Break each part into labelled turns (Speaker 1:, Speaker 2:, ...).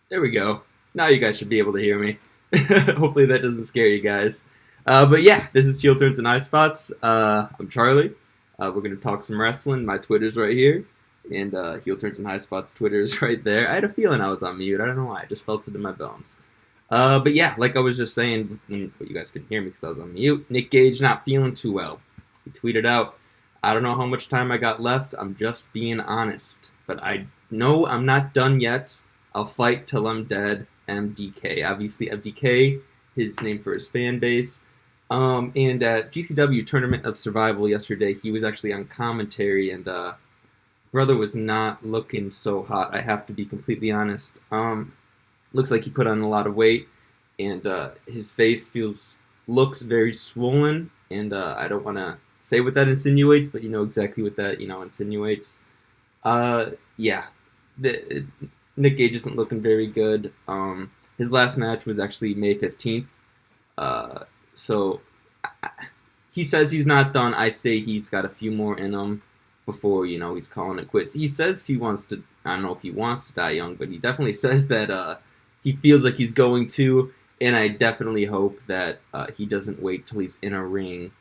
Speaker 1: There we go. Now you guys should be able to hear me. Hopefully that doesn't scare you guys. But yeah, this is Heel Turns and Eye Spots. I'm Charlie. We're going to talk some wrestling. My Twitter's right here. And Heel Turns and High Spots Twitter is right there. I had a feeling I was on mute. I don't know why. I just felt it in my bones. But yeah, like I was just saying, but you guys couldn't hear me because I was on mute. Nick Gage not feeling too well. He tweeted out, I don't know how much time I got left. I'm just being honest. But I know I'm not done yet. I'll fight till I'm dead. MDK. Obviously, MDK, his name for his fan base. And at GCW Tournament of Survival yesterday, he was actually on commentary, and brother was not looking so hot. I have to be completely honest. Looks like he put on a lot of weight, and his face looks very swollen. And I don't want to say what that insinuates, but you know exactly what that insinuates. Yeah, Nick Gage isn't looking very good. His last match was actually May 15th. So he says he's not done. I say he's got a few more in him before, he's calling it quits. He says he wants to, I don't know if he wants to die young, but he definitely says that he feels like he's going to, and I definitely hope that he doesn't wait till he's in a ring.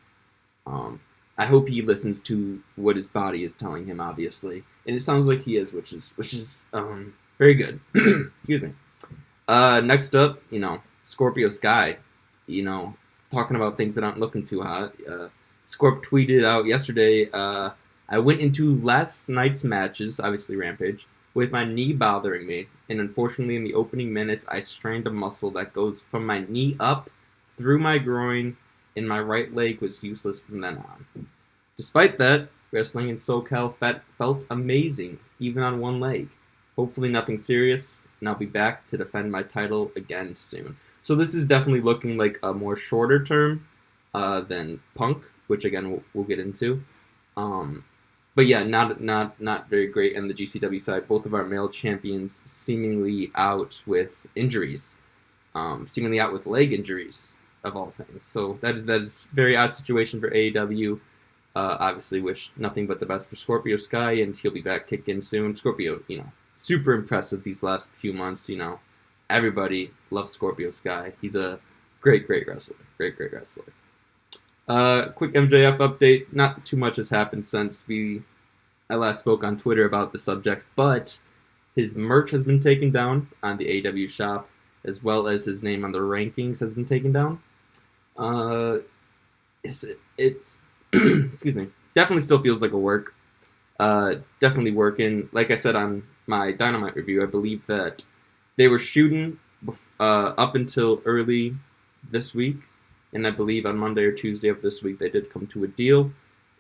Speaker 1: I hope he listens to what his body is telling him, obviously. And it sounds like he is, which is very good. Excuse me. Next up, Scorpio Sky, talking about things that aren't looking too hot. Scorp tweeted out yesterday, I went into last night's matches, obviously Rampage, with my knee bothering me, and unfortunately in the opening minutes I strained a muscle that goes from my knee up through my groin, and my right leg was useless from then on. Despite that, wrestling in SoCal felt amazing, even on one leg. Hopefully nothing serious, and I'll be back to defend my title again soon. So this is definitely looking like a more shorter term than Punk, which again we'll get into. But yeah, not very great on the GCW side. Both of our male champions seemingly out with injuries, seemingly out with leg injuries of all things. So that is a very odd situation for AEW. Obviously, wish nothing but the best for Scorpio Sky, and he'll be back kicking soon. Scorpio, super impressive these last few months. Everybody loves Scorpio Sky. He's a great wrestler. Great wrestler. Quick MJF update. Not too much has happened since I last spoke on Twitter about the subject, but his merch has been taken down on the AEW shop, as well as his name on the rankings has been taken down. It's excuse me. Definitely still feels like a work. Definitely working. Like I said on my Dynamite review, I believe that they were shooting up until early this week, and I believe on Monday or Tuesday of this week they did come to a deal,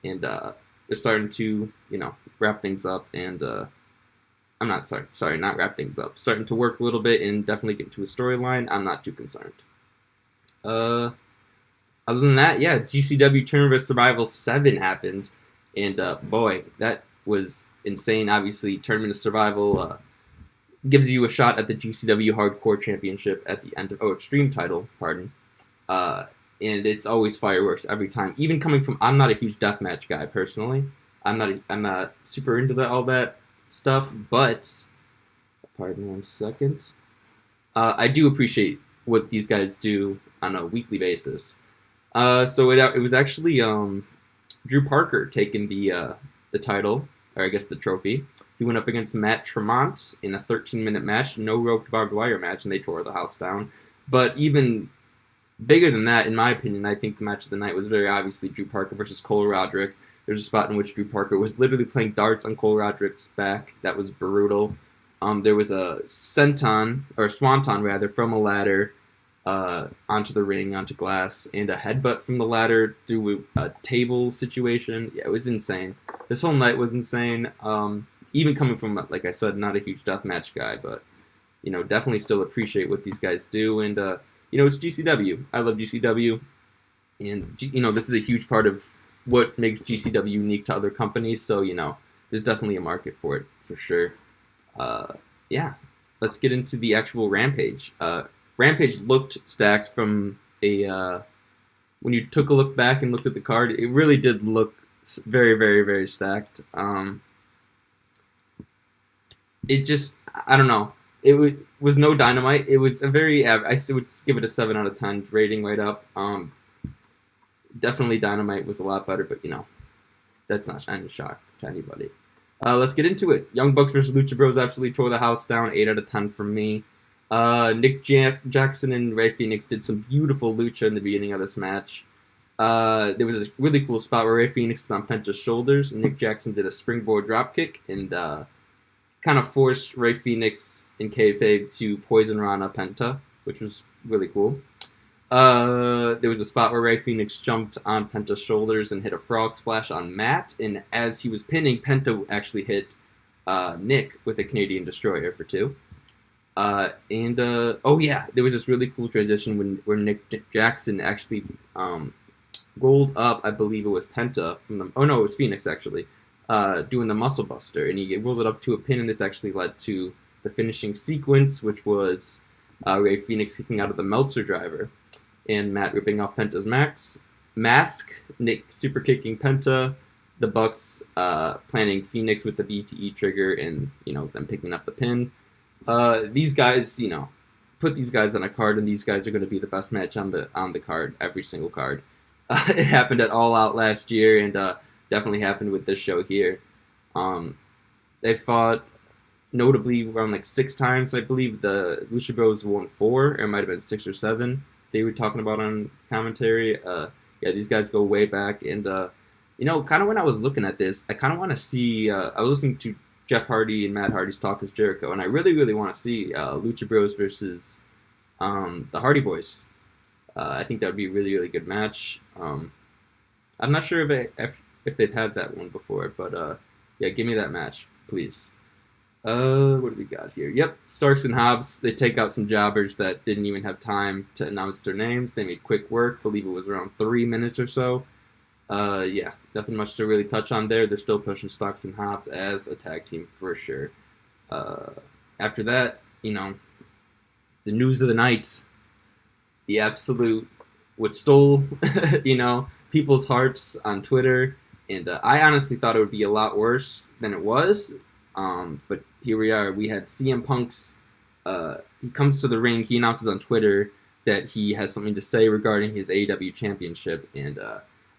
Speaker 1: and they're starting to wrap things up. And I'm not not wrap things up. Starting to work a little bit and definitely get to a storyline. I'm not too concerned. Other than that, yeah, GCW Tournament of Survival 7 happened, and boy, that was insane. Obviously, Tournament of Survival gives you a shot at the GCW Hardcore Championship at the end of Extreme title, pardon. And it's always fireworks every time. Even coming from, I'm not a huge deathmatch guy personally. I'm not super into all that stuff, but pardon 1 second. I do appreciate what these guys do on a weekly basis. So it was actually Drew Parker taking the title, or I guess the trophy. He went up against Matt Tremont in a 13-minute match, no roped barbed wire match, and they tore the house down. But even bigger than that, in my opinion, I think the match of the night was very obviously Drew Parker versus Cole Roderick. There's a spot in which Drew Parker was literally playing darts on Cole Roderick's back. That was brutal. There was a swanton from a ladder onto the ring, onto glass, and a headbutt from the ladder through a table situation. Yeah, it was insane. This whole night was insane. Even coming from, like I said, not a huge deathmatch guy, but definitely still appreciate what these guys do. And it's GCW. I love GCW, and this is a huge part of what makes GCW unique to other companies. So there's definitely a market for it for sure. Yeah, let's get into the actual Rampage. Rampage looked stacked from when you took a look back and looked at the card. It really did look very, very, very stacked. It just, I don't know. was no Dynamite. It was a very I would give it a 7 out of 10 rating right up. Definitely Dynamite was a lot better, but that's not any shock to anybody. Let's get into it. Young Bucks versus Lucha Bros absolutely tore the house down. 8 out of 10 from me. Nick Jackson and Rey Fenix did some beautiful lucha in the beginning of this match. There was a really cool spot where Rey Fenix was on Penta's shoulders, and Nick Jackson did a springboard dropkick and kind of forced Rey Fenix and kayfabe to poison Rana Penta, which was really cool. There was a spot where Rey Fenix jumped on Penta's shoulders and hit a frog splash on Matt, and as he was pinning, Penta actually hit Nick with a Canadian Destroyer for 2. There was this really cool transition where Nick Jackson actually rolled up, I believe it was Penta from the. Oh no, it was Phoenix actually, doing the Muscle Buster, and he rolled it up to a pin, and this actually led to the finishing sequence, which was Rey Fenix kicking out of the Meltzer driver, and Matt ripping off Penta's mask, Nick super kicking Penta, the Bucks planting Phoenix with the BTE trigger, and them picking up the pin. These guys, put these guys on a card, and these guys are going to be the best match on the card, every single card. It happened at All Out last year, and definitely happened with this show here. They fought notably around like 6 times. I believe the Lucha Bros won 4, or it might have been 6 or 7. They were talking about on commentary. These guys go way back, and kind of when I was looking at this, I kind of want to see. I was listening to Jeff Hardy and Matt Hardy's Talk as Jericho, and I really, really want to see Lucha Bros versus the Hardy Boys. I think that would be a really, really good match. I'm not sure if they've had that one before, but give me that match, please. What do we got here? Yep, Starks and Hobbs. They take out some jobbers that didn't even have time to announce their names. They made quick work. I believe it was around 3 minutes or so. Nothing much to really touch on there. They're still pushing Starks and Hobbs as a tag team for sure. After that, the news of the night, the absolute, what stole, people's hearts on Twitter. And I honestly thought it would be a lot worse than it was. But here we are. We had CM Punk's, he comes to the ring, he announces on Twitter that he has something to say regarding his AEW championship, and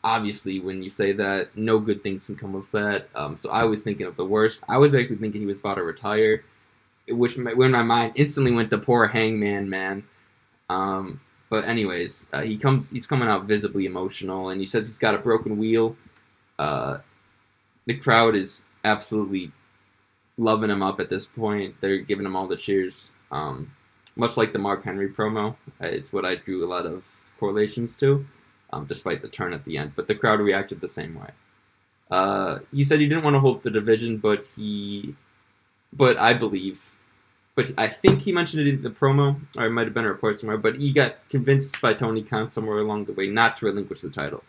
Speaker 1: obviously when you say that, no good things can come of that. So I was thinking of the worst. I was actually thinking he was about to retire, when my mind instantly went to poor Hangman Man. But anyways, he's coming out visibly emotional, and he says he's got a broken wheel. The crowd is absolutely loving him up at this point. They're giving him all the cheers. Much like the Mark Henry promo, is what I drew a lot of correlations to, despite the turn at the end. But the crowd reacted the same way. He said he didn't want to hold the division, but I think he mentioned it in the promo, or it might have been a report somewhere, but he got convinced by Tony Khan somewhere along the way not to relinquish the title.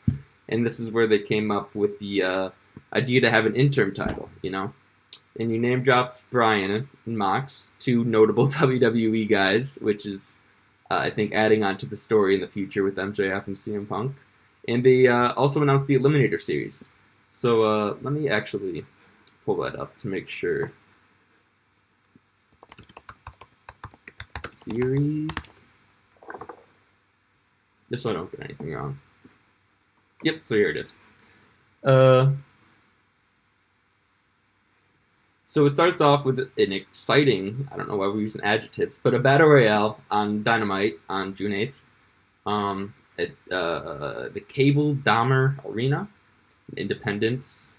Speaker 1: And this is where they came up with the idea to have an interim title, And you name drops Bryan and Mox, 2 notable WWE guys, which is, I think, adding on to the story in the future with MJF and CM Punk. And they also announced the Eliminator Series. So let me actually pull that up to make sure. Series. Just so I don't get anything wrong. Yep, so here it is. So it starts off with an exciting, I don't know why we're using adjectives, but a battle royale on Dynamite on June 8th at the Cable Dahmer Arena, Independence,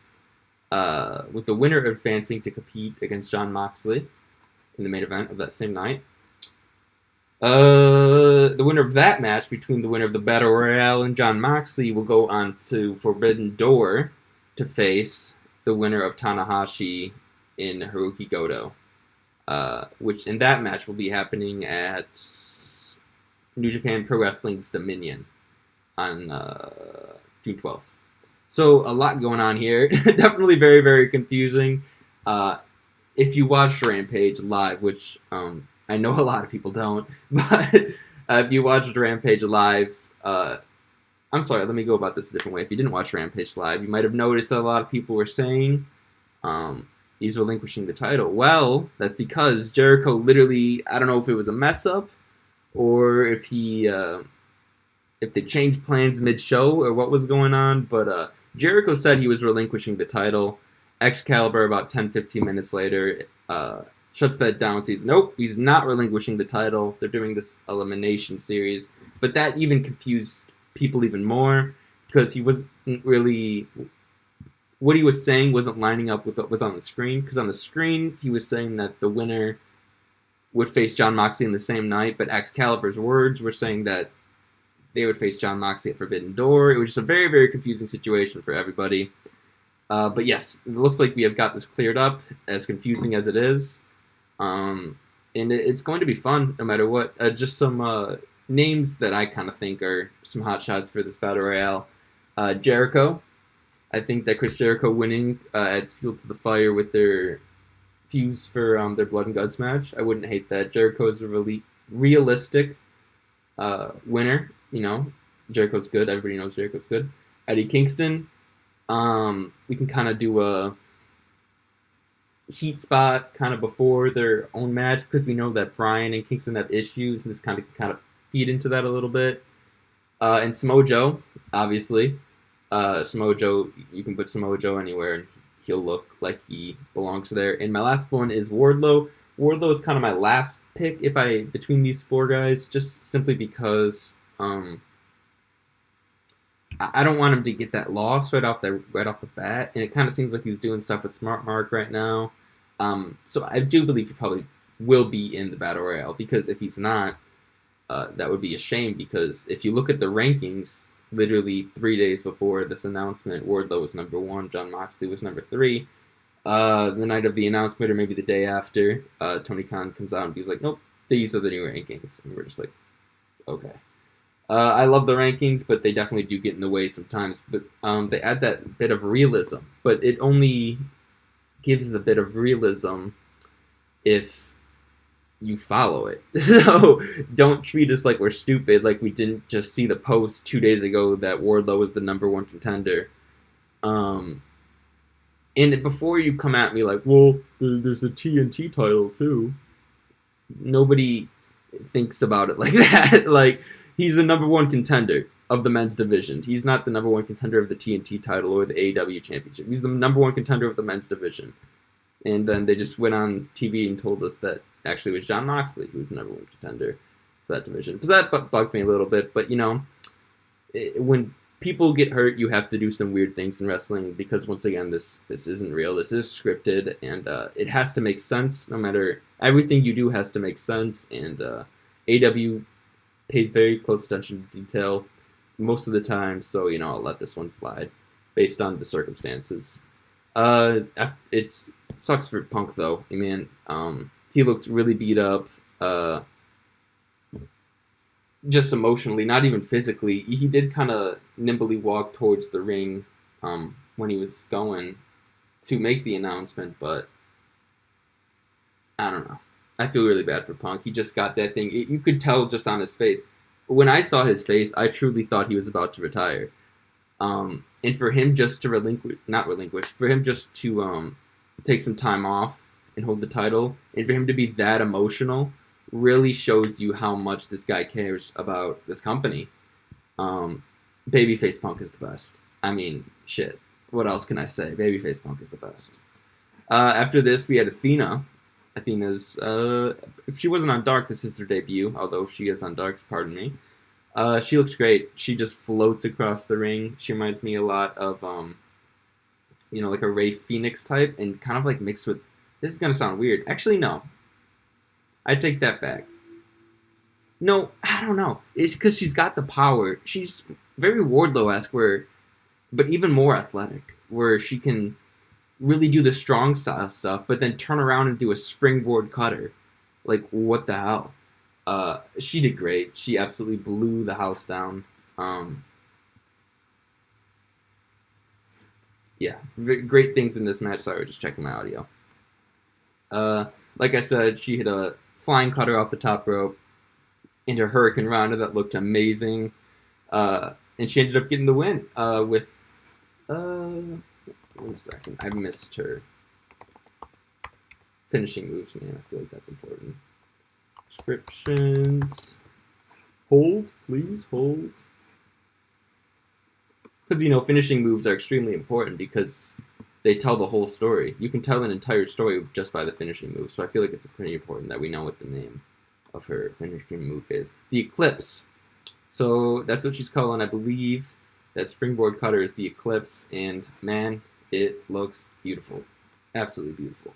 Speaker 1: with the winner advancing to compete against Jon Moxley in the main event of that same night. The winner of that match, between the winner of the Battle Royale and Jon Moxley, will go on to Forbidden Door to face the winner of Tanahashi in Hiroki Goto, which in that match will be happening at New Japan Pro Wrestling's Dominion on June 12th. So a lot going on here. Definitely very, very confusing. If you watched Rampage live, which I know a lot of people don't, but if you watched Rampage live, I'm sorry, let me go about this a different way. If you didn't watch Rampage live, you might have noticed that a lot of people were saying he's relinquishing the title. Well, that's because Jericho literally, I don't know if it was a mess up or if if they changed plans mid-show or what was going on, but Jericho said he was relinquishing the title. Excalibur, about 10-15 minutes later, shuts that down, says, nope, he's not relinquishing the title. They're doing this elimination series. But that even confused people even more because he wasn't really... What he was saying wasn't lining up with what was on the screen, because on the screen, he was saying that the winner would face Jon Moxley in the same night, but Excalibur's words were saying that they would face Jon Moxley at Forbidden Door. It was just a very, very confusing situation for everybody. But yes, it looks like we have got this cleared up, as confusing as it is. And it's going to be fun, no matter what. Just some names that I kind of think are some hot shots for this Battle Royale. Jericho. I think that Chris Jericho winning adds fuel to the fire with their fuse for their Blood and Guts match. I wouldn't hate that. Jericho is a really realistic winner. You know, Jericho's good. Everybody knows Jericho's good. Eddie Kingston. We can kind of do a heat spot kind of before their own match because we know that Bryan and Kingston have issues, and this kind of feed into that a little bit. And Samoa Joe, obviously. Samoa Joe, you can put Samoa Joe anywhere and he'll look like he belongs there. And my last one is Wardlow. Wardlow is kind of my last pick between these four guys, just simply because I don't want him to get that loss right off the bat, and it kind of seems like he's doing stuff with Smart Mark right now. So I do believe he probably will be in the Battle Royale, because if he's not, that would be a shame, because if you look at the rankings, literally 3 days before this announcement, Wardlow was number 1, Jon Moxley was number 3. The night of the announcement, or maybe the day after, Tony Khan comes out and he's like, nope, these are the new rankings. And we're just like, okay. I love the rankings, but they definitely do get in the way sometimes. But they add that bit of realism. But it only gives the bit of realism if you follow it. So don't treat us like we're stupid, like we didn't just see the post 2 days ago that Wardlow was the number 1 contender. And before you come at me like, well, there's a TNT title too. Nobody thinks about it like that. Like, he's the number 1 contender of the men's division. He's not the number 1 contender of the TNT title or the AEW championship. He's the number 1 contender of the men's division. And then they just went on TV and told us that actually it was Jon Moxley who was the number 1 contender for that division. Because that bugged me a little bit. But, you know, when people get hurt, you have to do some weird things in wrestling, because, once again, this isn't real. This is scripted, and it has to make sense. No matter, everything you do has to make sense. And AEW pays very close attention to detail most of the time, so, you know, I'll let this one slide based on the circumstances. It sucks for Punk, though. I mean, he looked really beat up, just emotionally, not even physically. He did kind of nimbly walk towards the ring when he was going to make the announcement, but I don't know. I feel really bad for Punk. He just got that thing. You could tell just on his face. When I saw his face, I truly thought he was about to retire. And for him just to for him just to take some time off and hold the title, and for him to be that emotional, really shows you how much this guy cares about this company. Babyface Punk is the best. I mean, shit. What else can I say? Babyface Punk is the best. After this, we had Athena. Athena's, if she wasn't on Dark, this is her debut, although she is on Dark, pardon me. She looks great. She just floats across the ring. She reminds me a lot of, you know, like a Rey Fenix type, and kind of like mixed with, this is going to sound weird. Actually, no. I take that back. No, I don't know. It's because she's got the power. She's very Wardlow-esque, but even more athletic, where she can really do the strong style stuff, but then turn around and do a springboard cutter. Like, what the hell? She did great. She absolutely blew the house down. Yeah, great things in this match. Sorry, I was just checking my audio. Like I said, she hit a flying cutter off the top rope into Hurricane Rana that looked amazing. And she ended up getting the win with... 1 second, I missed her. finishing moves, man. I feel like that's important. Descriptions. Hold, please, hold. Because, finishing moves are extremely important because they tell the whole story. You can tell an entire story just by the finishing move. So I feel like it's pretty important that we know what the name of her finishing move is. The Eclipse. So that's what she's calling, I believe. That springboard cutter is the Eclipse. And, man, it looks beautiful. Absolutely beautiful.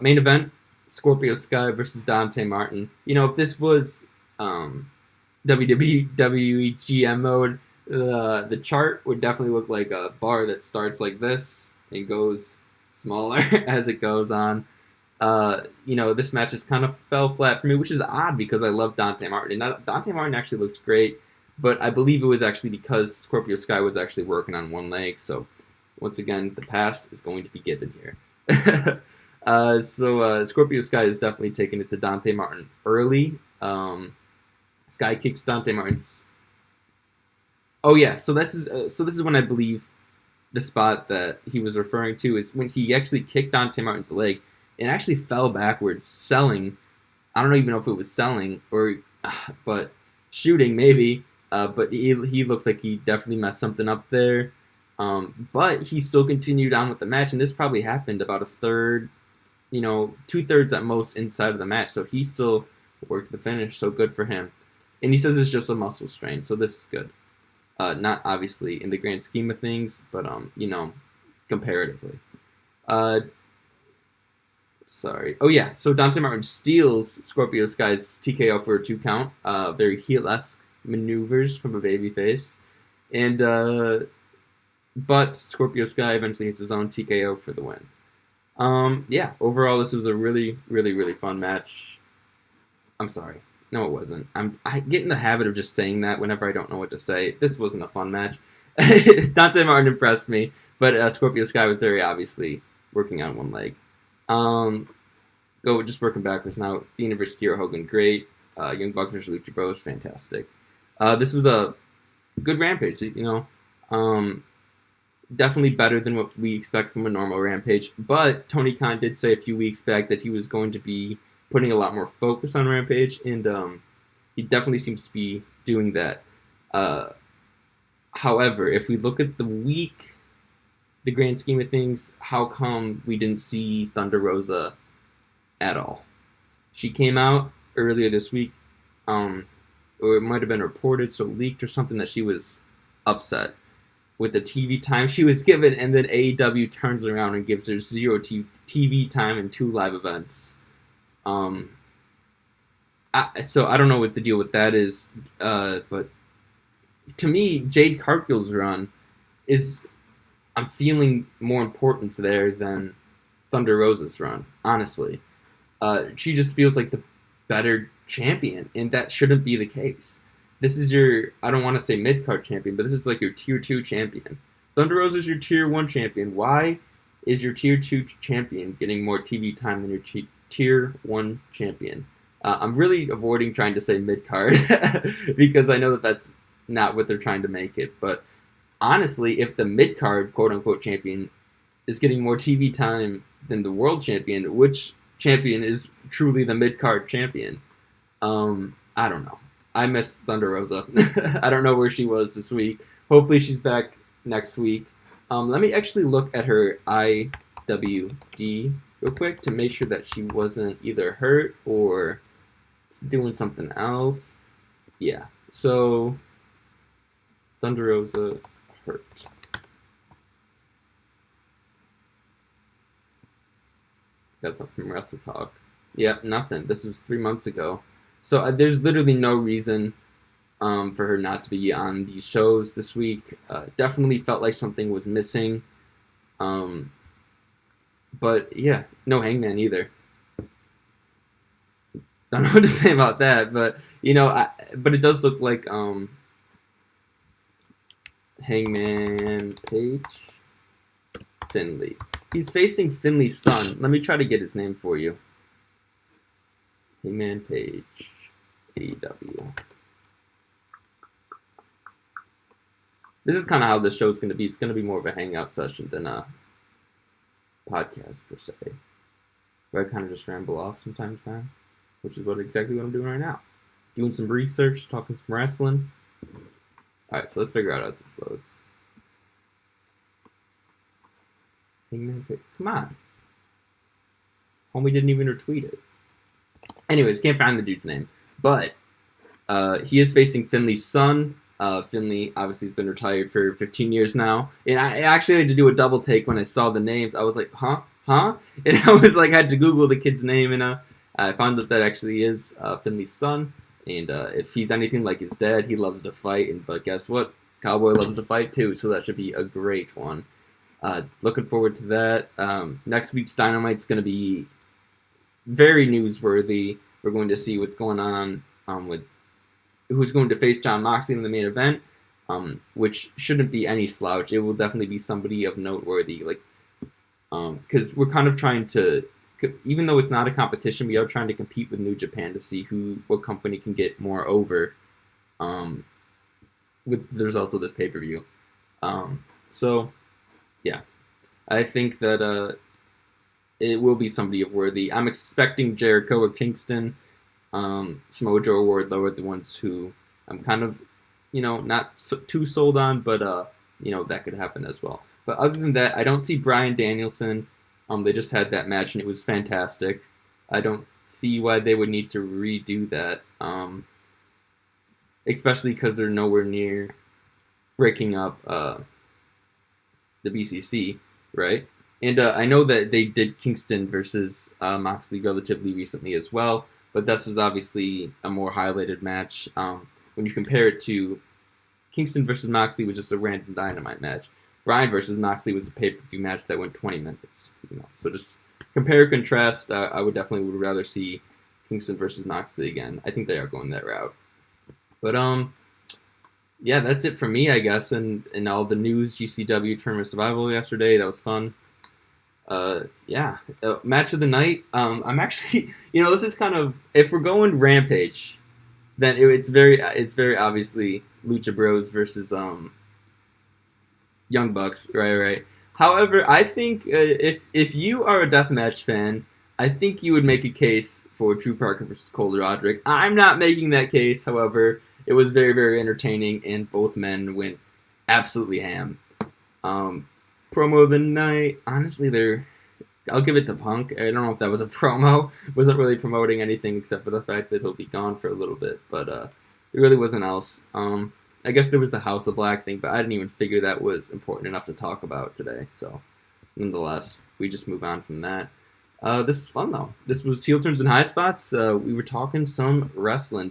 Speaker 1: Main event, Scorpio Sky versus Dante Martin. If this was WWE GM mode, the chart would definitely look like a bar that starts like this and goes smaller as it goes on. This match just kind of fell flat for me, which is odd because I love Dante Martin. And Dante Martin actually looked great, but I believe it was actually because Scorpio Sky was actually working on one leg. So once again, the pass is going to be given here. Scorpio Sky is definitely taking it to Dante Martin early. Sky kicks Dante Martin's. Oh yeah, so this is when I believe the spot that he was referring to is when he actually kicked Dante Martin's leg and actually fell backwards, selling. I don't even know if it was selling but shooting maybe. But he looked like he definitely messed something up there. But he still continued on with the match, and this probably happened about a third, 2/3 at most inside of the match. So he still worked the finish, so good for him. And he says it's just a muscle strain, so this is good. Not obviously in the grand scheme of things, but comparatively. Sorry. Oh yeah, so Dante Martin steals Scorpio Sky's TKO for a 2 count. Very heel-esque maneuvers from a babyface. And but Scorpio Sky eventually hits his own TKO for the win. Yeah, overall this was a really, really, really fun match. I'm sorry. No, it wasn't. I get in the habit of just saying that whenever I don't know what to say. This wasn't a fun match. Dante Martin impressed me, but Scorpio Sky was very obviously working on one leg. Just working backwards now. Dean versus Kiera Hogan, great. Young Bucks versus Lucha Bros, fantastic. This was a good Rampage, definitely better than what we expect from a normal Rampage. But Tony Khan did say a few weeks back that he was going to be putting a lot more focus on Rampage, and he definitely seems to be doing that. However, if we look at the grand scheme of things, how come we didn't see Thunder Rosa at all? She came out earlier this week, or it might have been reported, so leaked or something, that she was upset with the TV time she was given, and then AEW turns around and gives her 0 TV time and 2 live events. So I don't know what the deal with that is, but to me, Jade Cargill's run I'm feeling more importance there than Thunder Rosa's run, honestly. She just feels like the better champion, and that shouldn't be the case. This is I don't want to say mid-card champion, but this is like your Tier 2 champion. Thunder Rosa's your Tier 1 champion. Why is your Tier 2 champion getting more TV time than your Tier 1 champion? I'm really avoiding trying to say mid-card because I know that that's not what they're trying to make it. But honestly, if the mid-card, quote-unquote, champion is getting more TV time than the world champion, which champion is truly the mid-card champion? I don't know. I miss Thunder Rosa. I don't know where she was this week. Hopefully she's back next week. Let me actually look at her IWD real quick to make sure that she wasn't either hurt or doing something else. Yeah, so Thunder Rosa hurt. That's not from Wrestle Talk. Yep, nothing. This was 3 months ago. So there's literally no reason for her not to be on these shows this week. Definitely felt like something was missing. But yeah, no Hangman either. Don't know what to say about that, but but it does look like Hangman Page Finley. He's facing Finley's son. Let me try to get his name for you. Hangman Page, AEW. This is kind of how this show is going to be. It's going to be more of a hangout session than a podcast per se. where I kind of just ramble off from time to time, which is exactly what I'm doing right now. Doing some research, talking some wrestling. Alright, so let's figure out as this loads. Come on. Homie didn't even retweet it. Anyways, can't find the dude's name. But he is facing Finley's son. Finley obviously has been retired for 15 years now. And I actually had to do a double take when I saw the names. I was like, huh? And I was like, I had to Google the kid's name, and I found that actually is Finley's son. And if he's anything like his dad, he loves to fight. But guess what? Cowboy loves to fight too, so that should be a great one. Looking forward to that. Next week's Dynamite's going to be very newsworthy. We're going to see what's going on with who's going to face Jon Moxley in the main event, which shouldn't be any slouch. It will definitely be somebody of noteworthy, because we're kind of trying to, even though it's not a competition, we are trying to compete with New Japan to see what company can get more over, with the result of this pay-per-view. So, yeah, I think that it will be somebody of worthy. I'm expecting Jericho or Kingston. Samoa Joe or Wardlow are the ones who I'm kind of, not too sold on, but that could happen as well. But other than that, I don't see Bryan Danielson. They just had that match and it was fantastic. I don't see why they would need to redo that, especially because they're nowhere near breaking up the BCC, right? And I know that they did Kingston versus Moxley relatively recently as well, but this was obviously a more highlighted match. When you compare it to Kingston versus Moxley, was just a random Dynamite match. Bryan versus Moxley was a pay-per-view match that went 20 minutes. So just compare and contrast. I would rather see Kingston versus Moxley again. I think they are going that route. But yeah, that's it for me, I guess. And all the news, GCW Tournament Survival yesterday, that was fun. Yeah, match of the night. I'm actually, this is kind of, if we're going Rampage, then it's very obviously Lucha Bros versus Young Bucks, right. However, I think if you are a deathmatch fan, I think you would make a case for Drew Parker versus Cole Roderick. I'm not making that case, however, it was very, very entertaining, and both men went absolutely ham. Promo of the night, honestly, I'll give it to Punk. I don't know if that was a promo. Wasn't really promoting anything except for the fact that he'll be gone for a little bit, but there really wasn't else. I guess there was the House of Black thing, but I didn't even figure that was important enough to talk about today. So, nonetheless, we just move on from that. This was fun, though. This was Heel Turns and High Spots. We were talking some wrestling.